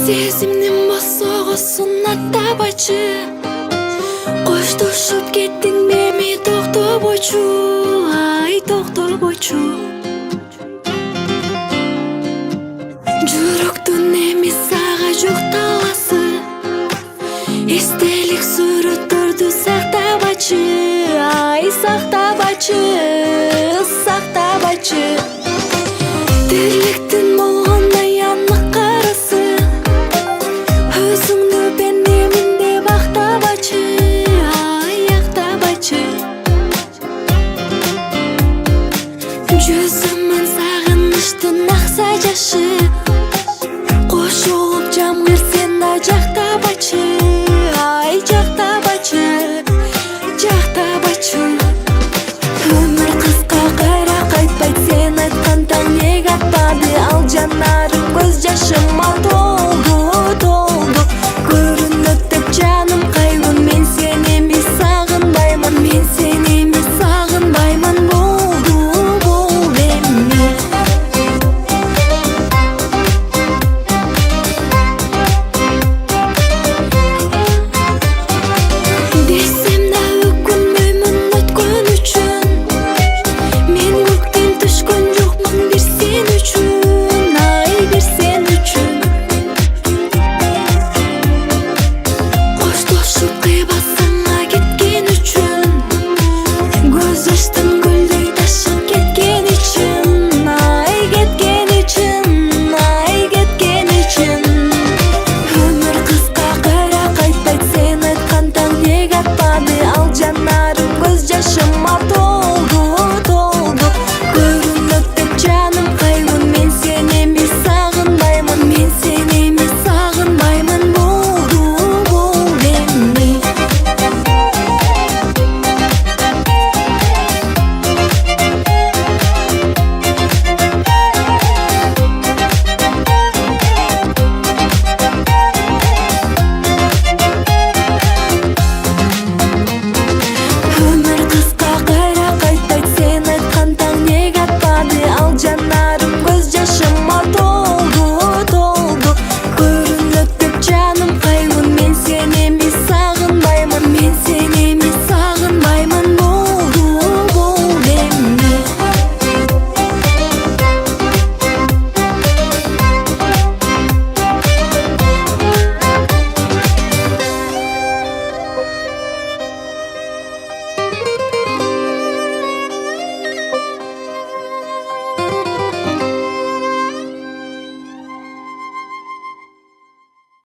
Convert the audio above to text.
Сезимнин босогосун аттабачы, коштошуп кеттиң мени токтобойчу, ай токтобойчу. Жүрөктүн эми сага жок таласы, эстелик сүрөттөрдү сактабачы, ай сактабачы, сактабачы. Тирликтин болгондой анык карасы, өзүңдү бенемин деп актабачы, ай актабачы. Жүзүмөн сагынычтын акса жашы, кошулуп жамгыр сен да жактабачы, ай жактабачы, жактабачы. Өмүр кыска кайра кайтпайт, сен айткан таң неге атпады, ал жанарым көз жашым ал толду, толду. Көрүнөт деп жаным кайгын, мен сени эми сагынбаймын, мен сени эми сагынбаймын, болду, болду эми. Десем да өкүнбөймүн өткөн үчүн, мен көктөн түшкөн жокмун бир сен үчүн, ай бир сен үчүн. Коштошуп кыйбасыңа кеткен үчүн, көз ачтым гүлдөй ташып кеткен үчүн, ай кеткен үчүн, ай кеткен үчүн. Өмүр кыска кайра кайтпайт, сен айткан таң неге атпады, ал жанарым көз жашым ал